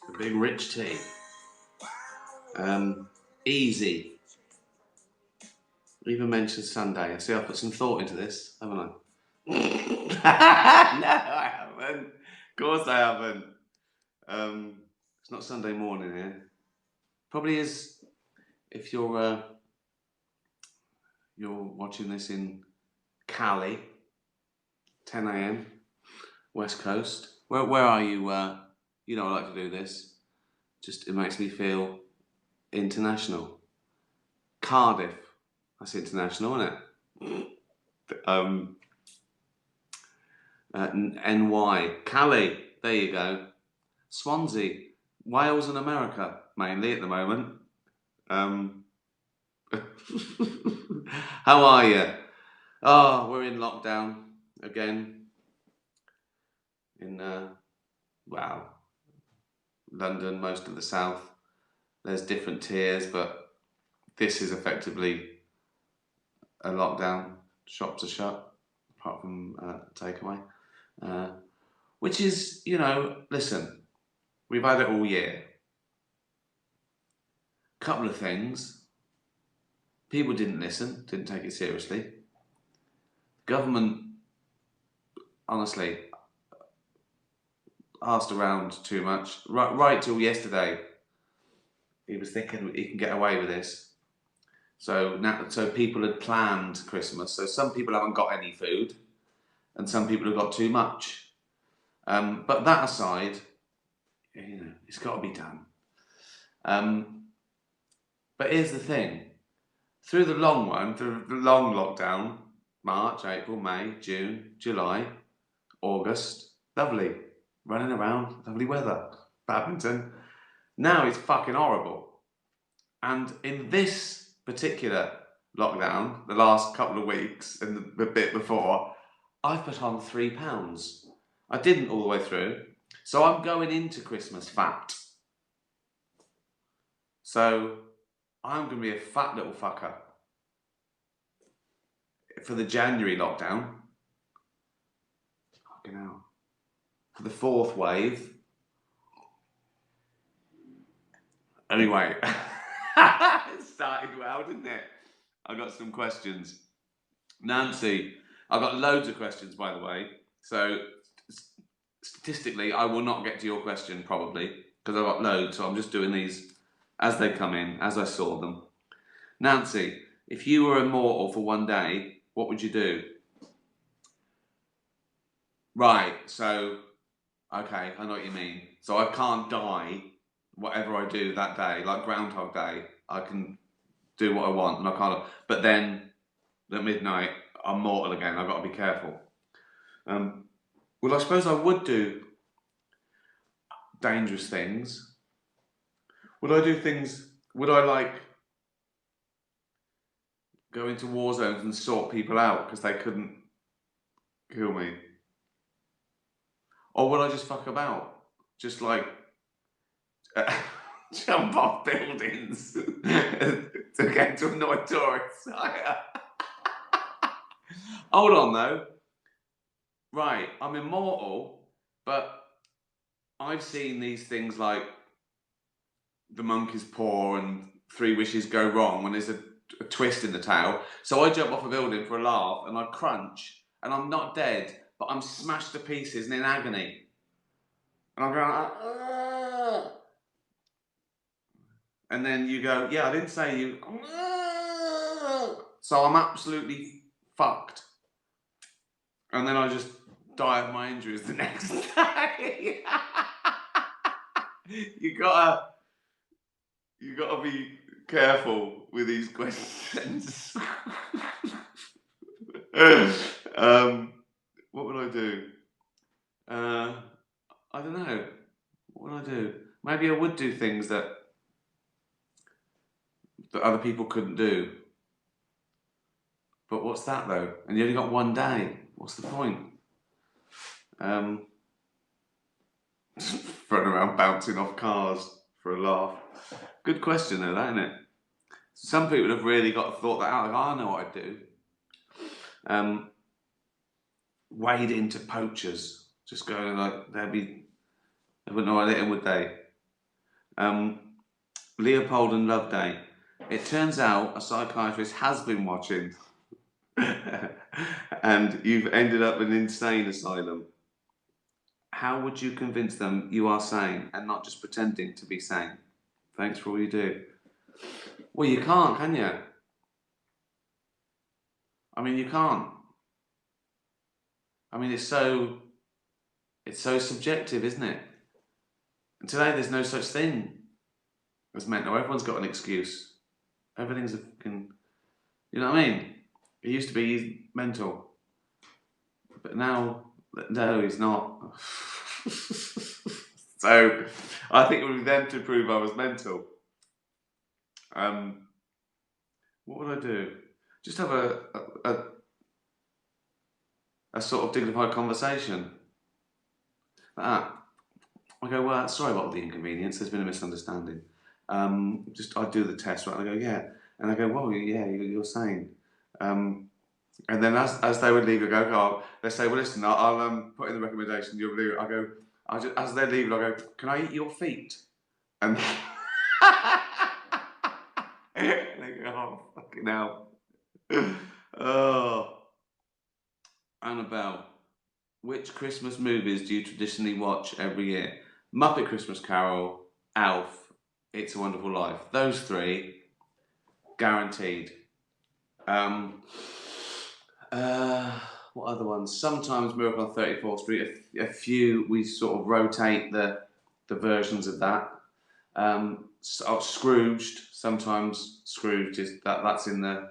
A big rich tea. Easy. Even mentioned Sunday. I see I put some thought into this, haven't I? No, I haven't. Of course I haven't. It's not Sunday morning here. Probably is if you're watching this in Cali, 10 a.m. West Coast. Where are you? You know I like to do this. Just it makes me feel international. Cardiff. That's international, isn't it? NY. Cali. There you go. Swansea. Wales and America, mainly at the moment. How are you? Oh, we're in lockdown again. In, London, most of the south. There's different tiers, but this is effectively a lockdown. Shops are shut, apart from takeaway. Which is, listen, we've had it all year. Couple of things. People didn't listen, didn't take it seriously. Government, honestly, asked around too much. Right till yesterday, he was thinking he can get away with this. So people had planned Christmas. So some people haven't got any food, and some people have got too much. But that aside, it's got to be done. But here's the thing: through the long lockdown, March, April, May, June, July, August, lovely, running around, lovely weather, badminton. Now it's fucking horrible. And in this particular lockdown, the last couple of weeks and the bit before, I've put on £3. I didn't all the way through. So I'm going into Christmas fat. So I'm going to be a fat little fucker. For the January lockdown. Fucking hell. For the fourth wave. Anyway. It started well, didn't it? I got some questions. Nancy, I've got loads of questions, by the way. So statistically, I will not get to your question probably because I've got loads. So I'm just doing these as they come in, as I saw them. Nancy, if you were immortal for one day, what would you do? Right. So, okay, I know what you mean. So I can't die. Whatever I do that day, like Groundhog Day, I can do what I want, and I can't. But then at midnight, I'm mortal again. I've got to be careful. Well, I suppose I would do dangerous things. Would I do things? Would I like go into war zones and sort people out because they couldn't kill me? Or would I just fuck about? Just like jump off buildings to get to annoy tourists. Hold on though. Right, I'm immortal, but I've seen these things like the monkey's paw and 3 wishes go wrong when there's a twist in the tale. So I jump off a building for a laugh and I crunch and I'm not dead, but I'm smashed to pieces and in agony. And I'm going like, "Ugh." And then you go, yeah, I didn't say you. Ugh. So I'm absolutely fucked. And then I just die of my injuries the next day. You gotta be careful with these questions. What would I do? I don't know. What would I do? Maybe I would do things that other people couldn't do. But what's that though? And you only got one day. What's the point? Running around bouncing off cars for a laugh. Good question though, that, isn't it? Some people have really got thought that out. Like, I know what I'd do. Wade into poachers. Just going like they wouldn't know what I did, would they? Um, Leopold and Loveday. It turns out a psychiatrist has been watching, and you've ended up in an insane asylum. How would you convince them you are sane and not just pretending to be sane? Thanks for all you do. Well, you can't, can you? I mean, you can't. I mean, it's so subjective, isn't it? And today, there's no such thing as mental. Everyone's got an excuse. Everything's a fucking. You know what I mean? It used to be he's mental, but now, no, he's not. So, I think it would be them to prove I was mental. What would I do? Just have a sort of dignified conversation. Like that. I go, well, sorry about the inconvenience. There's been a misunderstanding. Just I do the test, right? And I go, yeah, and I go, well, yeah, you're sane. And then as they would leave, I go, oh, they say, well, listen, I'll put in the recommendation. You'll leave. I go, as they leave, I go, can I eat your feet? And they go, oh, fucking hell. Oh, Annabelle. Which Christmas movies do you traditionally watch every year? Muppet Christmas Carol, Alf, It's a Wonderful Life. Those three, guaranteed. Um, what other ones? Sometimes Miracle on 34th Street. A few we sort of rotate the versions of that. Scrooged. Sometimes Scrooged is that's in the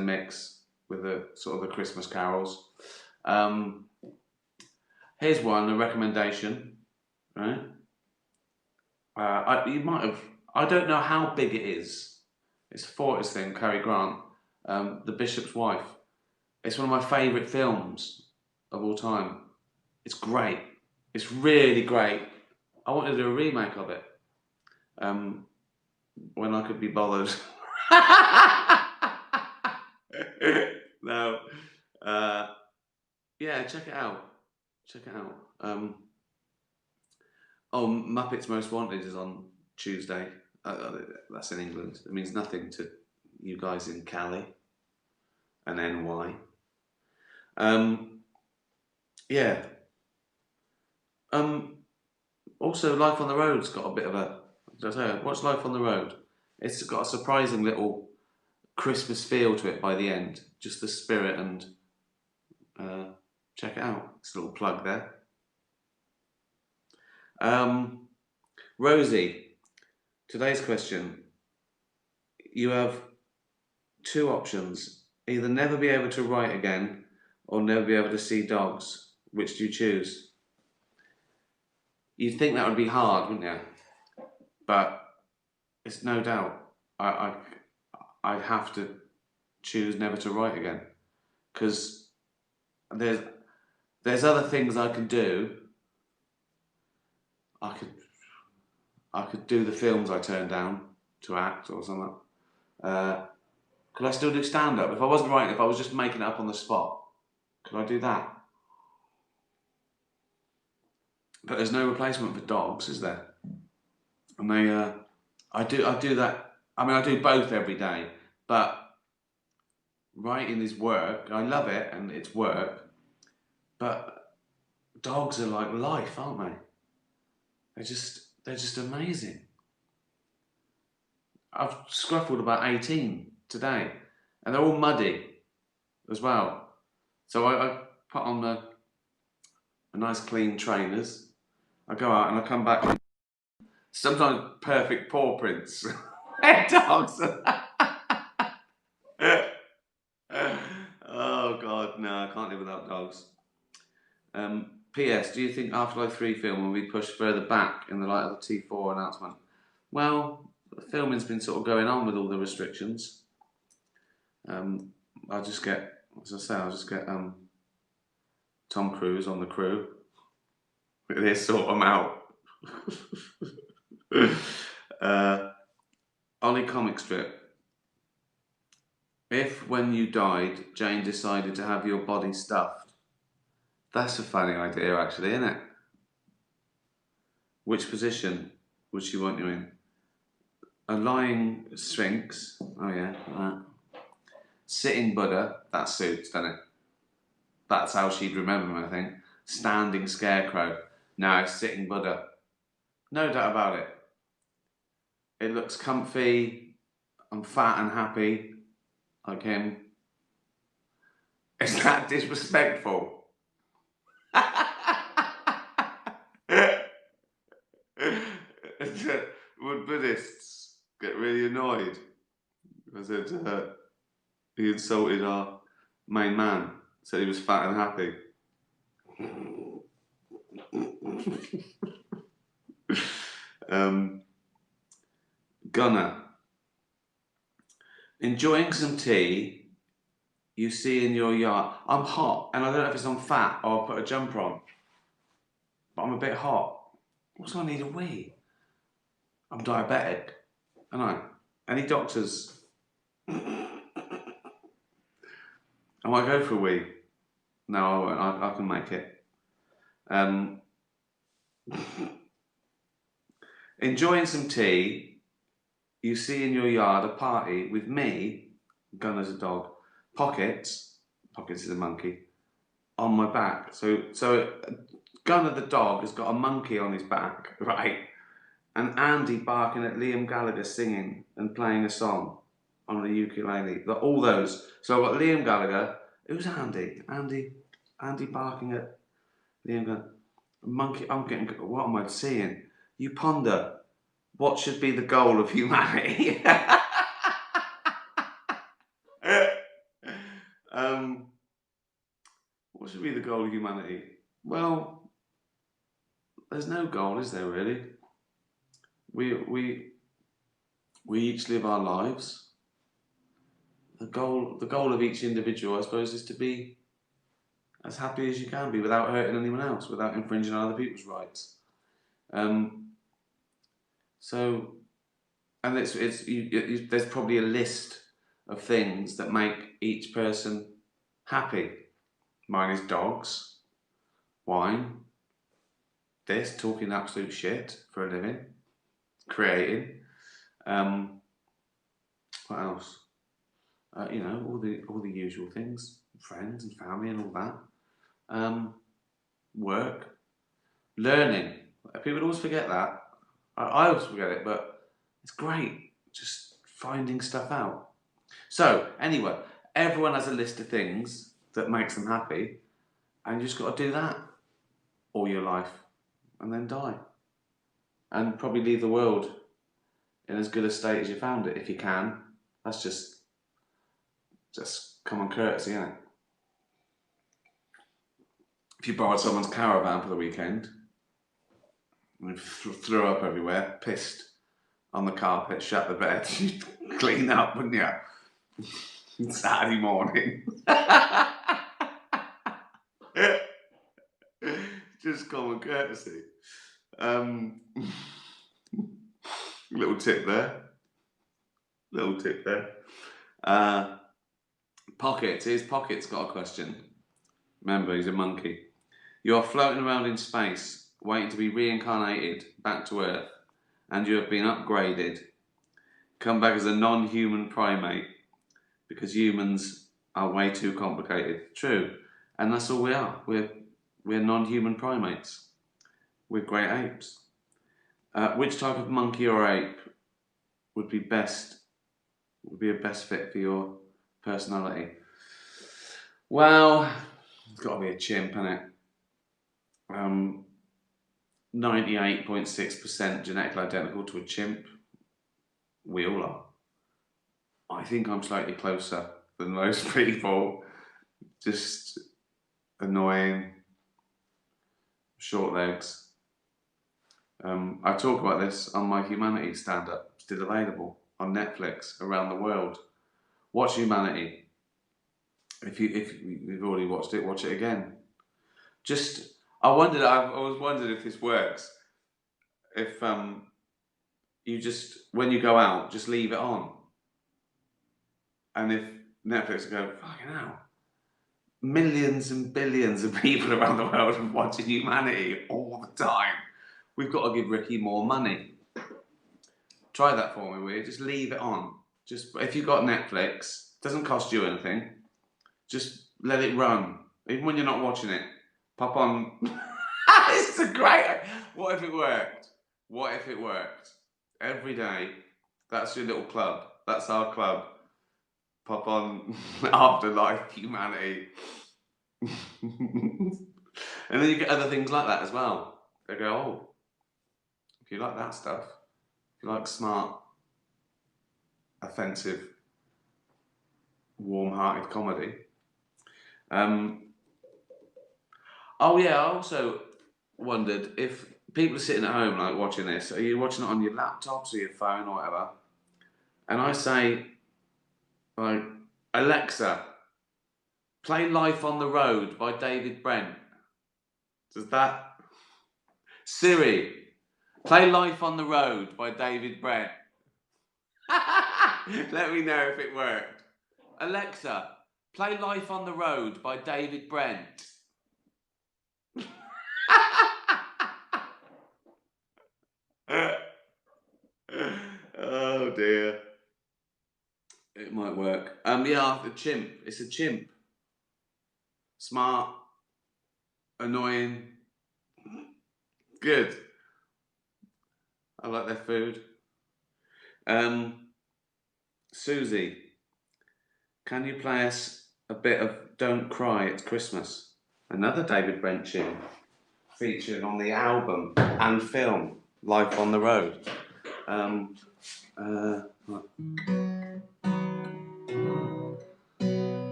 mix with the sort of the Christmas carols. Here's one, a recommendation, right? You might have. I don't know how big it is. It's a Fortis thing, Cary Grant, The Bishop's Wife. It's one of my favourite films of all time. It's great. It's really great. I want to do a remake of it. When I could be bothered. No. Yeah, check it out. Check it out. Muppets Most Wanted is on Tuesday. That's in England. It means nothing to you guys in Cali and NY. Yeah. Also, Life on the Road's got a bit of a. What's Life on the Road? It's got a surprising little Christmas feel to it by the end. Just the spirit and check it out. It's a little plug there. Rosie, today's question. You have two options. Either never be able to write again or never be able to see dogs. Which do you choose? You'd think that would be hard, wouldn't you? But it's no doubt. I'd have to choose never to write again. Because there's other things I can do. I could do the films I turned down to act or something. Could I still do stand up? If I wasn't writing, if I was just making it up on the spot, could I do that? But there's no replacement for dogs, is there? And I do that. I mean, I do both every day, but writing is work. I love it, and it's work. But dogs are like life, aren't they? They're just amazing. I've scruffled about 18 today, and they're all muddy as well. So I put on a nice clean trainers. I go out and I come back. Sometimes perfect paw prints. Dogs. Oh God, no! I can't live without dogs. P.S. Do you think Afterlife 3 film will be pushed further back in the light of the T4 announcement? Well, the filming's been sort of going on with all the restrictions. I'll just get, as I say, Tom Cruise on the crew. They sort them out. Ollie comic strip. If when you died, Jane decided to have your body stuffed. That's a funny idea, actually, isn't it? Which position? would she want you in? A lying sphinx. Oh yeah, that. Sitting Buddha. That suits, doesn't it? That's how she'd remember him, I think. Standing scarecrow. No, sitting Buddha. No doubt about it. It looks comfy. I'm fat and happy, like him. Is that disrespectful? Would Buddhists get really annoyed? I said he insulted our main man, said he was fat and happy. Gunner. Enjoying some tea you see in your yard. I'm hot, and I don't know if it's I'm fat or I'll put a jumper on, but I'm a bit hot. What's I need a wee? I'm diabetic, aren't I? Any doctors? I might go for a wee. No, I won't. I can make it. Enjoying some tea, you see in your yard a party with me, Gunner's a dog, Pockets is a monkey, on my back. So Gunner the dog has got a monkey on his back, right? And Andy barking at Liam Gallagher singing and playing a song on the ukulele. All those. So I've got Liam Gallagher. Who's Andy? Andy barking at Liam Gallagher. Monkey. What am I seeing? You ponder. What should be the goal of humanity? What should be the goal of humanity? Well, there's no goal, is there really? We each live our lives. The goal of each individual, I suppose, is to be as happy as you can be without hurting anyone else, without infringing on other people's rights. There's probably a list of things that make each person happy. Mine is dogs, wine, this, talking absolute shit for a living, creating. What else? All the usual things, friends and family and all that. Work, learning. People always forget that. I always forget it, but it's great just finding stuff out. So anyway, everyone has a list of things that makes them happy, and you just got to do that all your life, and then die, and probably leave the world in as good a state as you found it if you can. That's just common courtesy, isn't it? If you borrowed someone's caravan for the weekend and threw up everywhere, pissed on the carpet, shut the bed, you'd clean up, wouldn't you? Saturday morning. Just common courtesy. Little tip there. Pockets. Here's Pockets got a question. Remember, he's a monkey. You are floating around in space, waiting to be reincarnated back to Earth, and you have been upgraded. Come back as a non-human primate, because humans are way too complicated. True. And that's all we are. We're non-human primates. We're great apes. Which type of monkey or ape would be a best fit for your personality? Well, it's got to be a chimp, hasn't it? 98.6% genetically identical to a chimp. We all are. I think I'm slightly closer than most people. Just annoying, short legs. I talk about this on my Humanity stand-up, still available on Netflix around the world. Watch Humanity. If you've already watched it, watch it again. I was wondering if this works. If you just, when you go out, just leave it on. And if Netflix go, fucking hell, millions and billions of people around the world are watching Humanity all the time. We've got to give Ricky more money. Try that for me, will you? Just leave it on. Just if you've got Netflix, doesn't cost you anything. Just let it run, even when you're not watching it. Pop on. It's a great. What if it worked? What if it worked? Every day. That's your little club. That's our club. Pop on Afterlife Humanity. And then you get other things like that as well. They go, oh, if you like that stuff, if you like smart, offensive, warm-hearted comedy. Oh yeah, I also wondered if people are sitting at home like watching this, are you watching it on your laptops or your phone or whatever? And I say, like, Alexa, play Life on the Road by David Brent. Does that? Siri, play Life on the Road by David Brent. Let me know if it worked. Alexa, play Life on the Road by David Brent. Oh dear. It might work. Yeah, the chimp. It's a chimp. Smart, annoying, good. I like their food. Susie, can you play us a bit of Don't Cry, It's Christmas? Another David Brent tune featured on the album and film Life on the Road.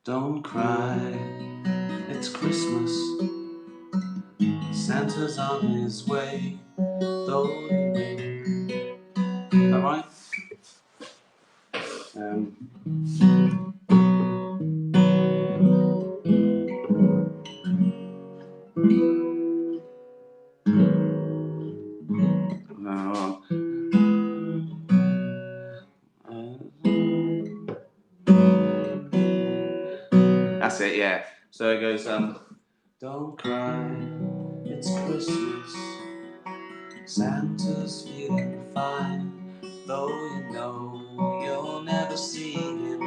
Don't cry, it's Christmas. Santa's on his way, though you may. Alright? That's it, yeah. So it goes, don't cry, it's Christmas. Santa's feeling fine, though you know you'll never see him.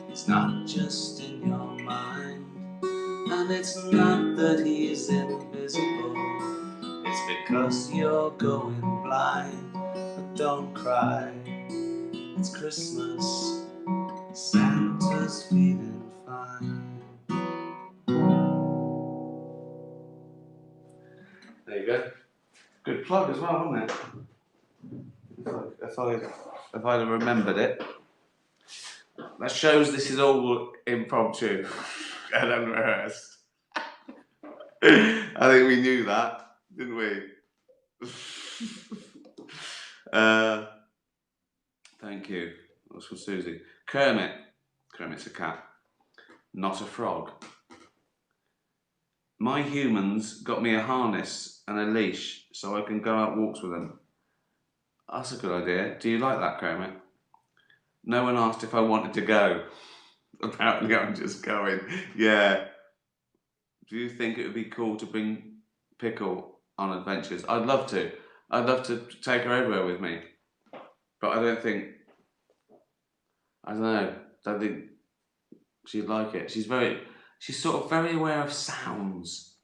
He's not just in your mind, and it's not that he's invisible. It's because you're going blind. But don't cry, it's Christmas. Santa's feeling fine. There you go. Good plug as well, wasn't it? If I'd have remembered it. That shows this is all impromptu and unrehearsed. I think we knew that, didn't we? Thank you. That's from Susie. Kermit. Kermit's a cat, not a frog. My humans got me a harness and a leash so I can go out walks with them. That's a good idea. Do you like that, Kermit? No one asked if I wanted to go. Apparently I'm just going. Yeah. Do you think it would be cool to bring Pickle on adventures? I'd love to. I'd love to take her everywhere with me. But I don't think she'd like it. She's sort of very aware of sounds.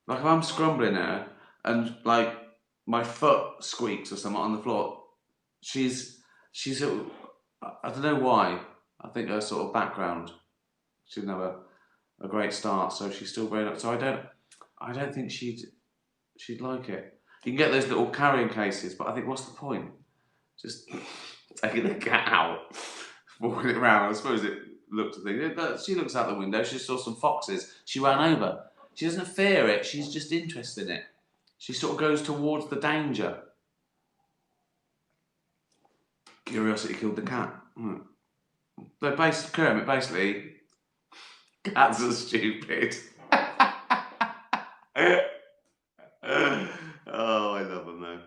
Like if I'm scrumbling her and like my foot squeaks or something on the floor, she's I don't know why. I think her sort of background, she didn't have a great start, so she's still very. So I don't think she'd like it. You can get those little carrying cases, but I think what's the point? Just taking the cat out, walking it around. I suppose it looked at things. She looks out the window. She saw some foxes. She ran over. She doesn't fear it. She's just interested in it. She sort of goes towards the danger. Curiosity killed the cat. But Kermit, basically, cats are stupid. Oh, I love them though.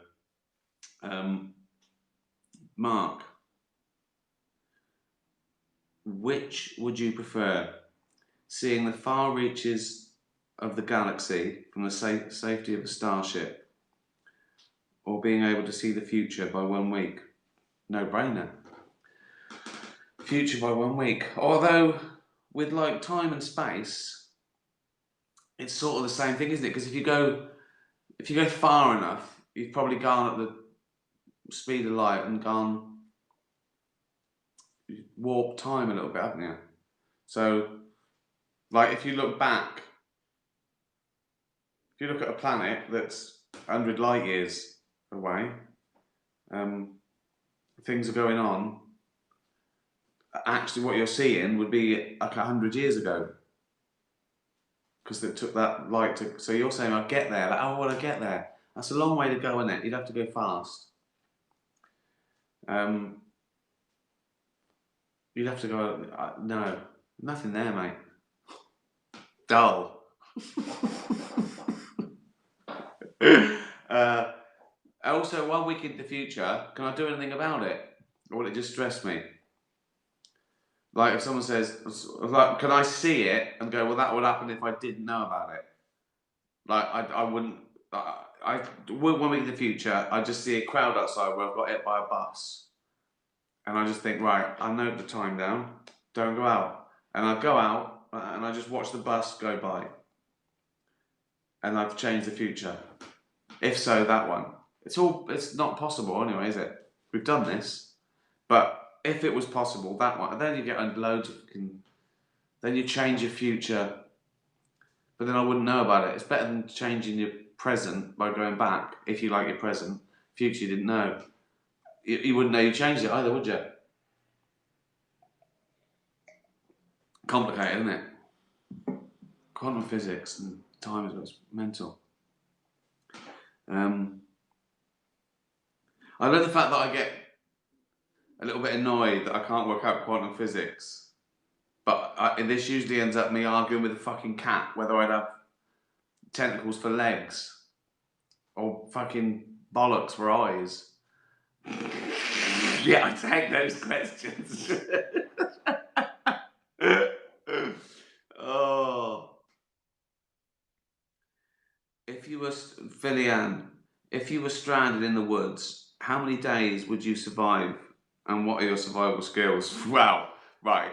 Mark, which would you prefer? Seeing the far reaches of the galaxy from the safety of a starship, or being able to see the future by 1 week? No brainer. Future by 1 week. Although, with like time and space, it's sort of the same thing, isn't it? Because if you go far enough, you've probably gone at the speed of light and gone warp time a little bit, haven't you? So, like, if you look back, if you look at a planet that's 100 light years away, things are going on. Actually, what you're seeing would be like 100 years ago, because it took that light to. So you're saying, "I get there." Like, how will I get there? That's a long way to go, isn't it? You'd have to go fast. You'd have to go. No, nothing there, mate. Dull. Also, 1 week into the future, can I do anything about it, or will it just stress me? Like if someone says, like, can I see it and go, well, that would happen if I didn't know about it. Like I wouldn't. 1 week in the future, I just see a crowd outside where I've got hit by a bus, and I just think, right, I note the time down. Don't go out, and I go out and I just watch the bus go by, and I've changed the future. If so, that one. It's not possible anyway, is it? We've done this, but if it was possible, that one. And then you get loads of. Then you change your future, but then I wouldn't know about it. It's better than changing your present by going back. If you like your present, future you didn't know. You wouldn't know you changed it either, would you? Complicated, isn't it? Quantum physics and time is what's mental. I love the fact that I get a little bit annoyed that I can't work out quantum physics. But this usually ends up me arguing with a fucking cat whether I'd have tentacles for legs or fucking bollocks for eyes. Yeah, I take those questions. Oh. If you were, Philly-Ann, if you were stranded in the woods, how many days would you survive? And what are your survival skills? Wow, right.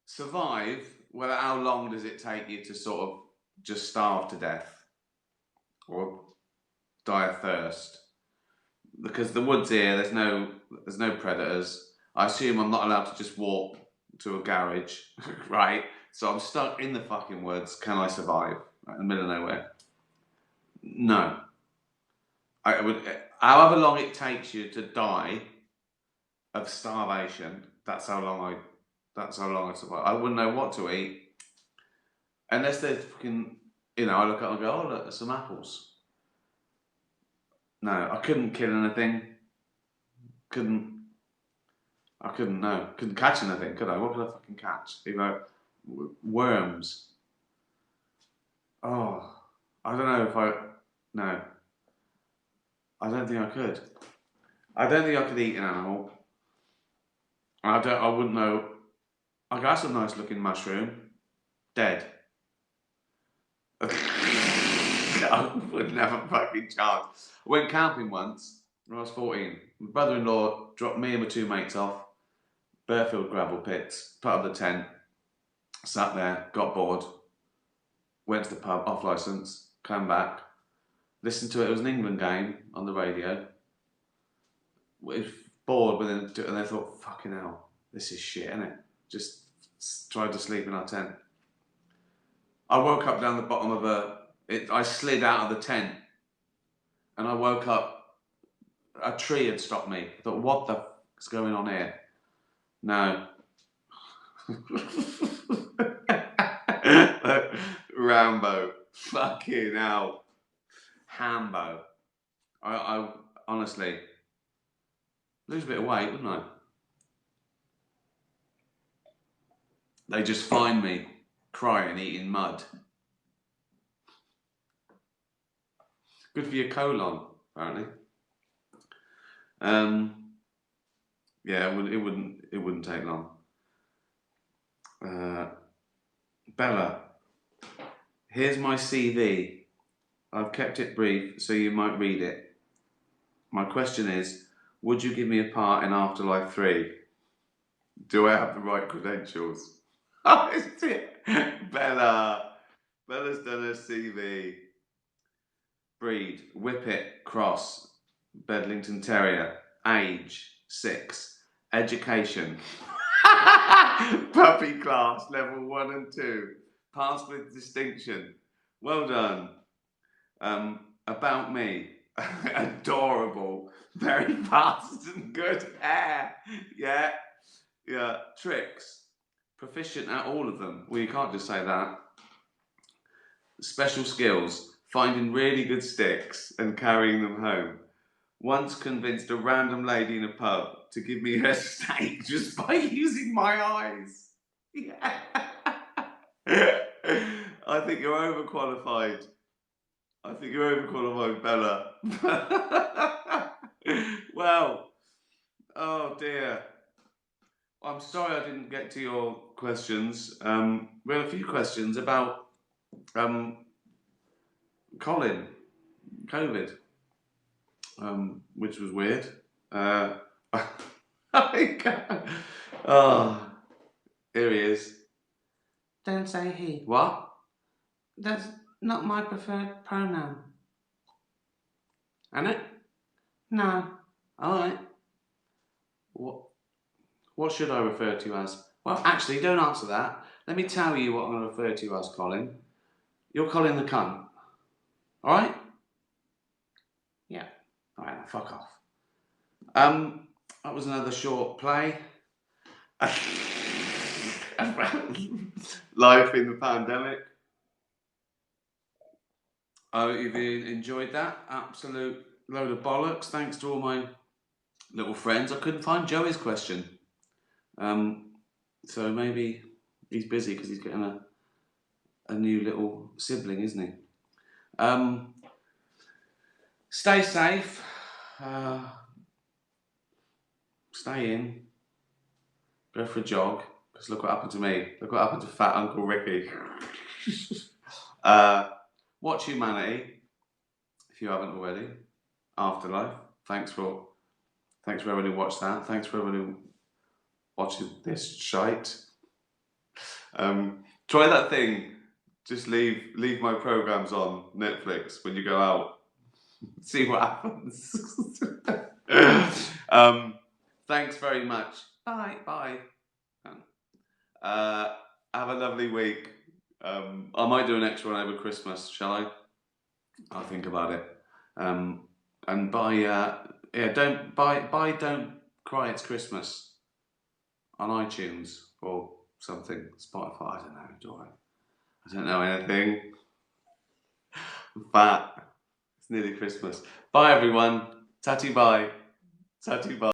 Survive, well, how long does it take you to sort of just starve to death? Or die of thirst? Because the woods here, there's no predators. I assume I'm not allowed to just walk to a garage, right? So I'm stuck in the fucking woods. Can I survive? Right, in the middle of nowhere? No. I would, however long it takes you to die of starvation, that's how long I survive. I wouldn't know what to eat unless there's fucking, I look up and go, oh look, there's some apples. No, I couldn't kill anything. Couldn't catch anything, could I? What could I fucking catch? Worms. Oh, I don't know no. I don't think I could. I don't think I could eat an animal. I wouldn't know. I got some nice looking mushroom. Dead. I wouldn't have a fucking chance. I went camping once when I was 14. My brother-in-law dropped me and my two mates off Burfield gravel pits, put up the tent, sat there, got bored, went to the pub, off licence, came back, listened to it. It was an England game on the radio. Was bored, but then I thought, fucking hell, this is shit, innit? Just tried to sleep in our tent. I woke up down the bottom of I slid out of the tent, and I woke up. A tree had stopped me. I thought, what the fuck's going on here? No. Rambo. Fucking hell. Hambo. I honestly lose a bit of weight, wouldn't I? They just find me crying, eating mud. Good for your colon, apparently. Yeah, it wouldn't take long. Bella, here's my CV. I've kept it brief so you might read it. My question is, would you give me a part in Afterlife 3? Do I have the right credentials? Oh, is it? Bella. Bella's done her CV. Breed, Whippet, Cross, Bedlington Terrier. Age, 6. Education, puppy class, level 1 and 2. Passed with distinction. Well done. About me, adorable, very fast and good hair. Yeah, yeah. Tricks, proficient at all of them. Well, you can't just say that. Special skills, finding really good sticks and carrying them home. Once convinced a random lady in a pub to give me her steak just by using my eyes. Yeah. I think you're overqualified. I think you're overqualified, Bella. Well, oh dear. I'm sorry I didn't get to your questions. We had a few questions about Colin, COVID, which was weird. Oh, here he is. Don't say he. What? That's not my preferred pronoun. Isn't it? No. Alright. What should I refer to you as? Well, actually, don't answer that. Let me tell you what I'm going to refer to you as, Colin. You're Colin the cunt. Alright? Yeah. Alright, now fuck off. That was another short play. Life in the pandemic. I hope you've enjoyed that. Absolute load of bollocks. Thanks to all my little friends. I couldn't find Joey's question. So maybe he's busy because he's getting a new little sibling, isn't he? Stay safe. Stay in. Go for a jog. Because look what happened to me. Look what happened to fat Uncle Ricky. Watch Humanity if you haven't already. Afterlife. Thanks for everyone who watched that. Thanks for everyone who watches this shite. Try that thing. Just leave my programs on Netflix when you go out. See what happens. Thanks very much. Bye. Have a lovely week. I might do an extra one over Christmas, shall I? I'll think about it. And don't cry, it's Christmas on iTunes or something. Spotify, I don't know, do I? I don't know anything. But it's nearly Christmas. Bye everyone. Tatty bye. Tatty bye.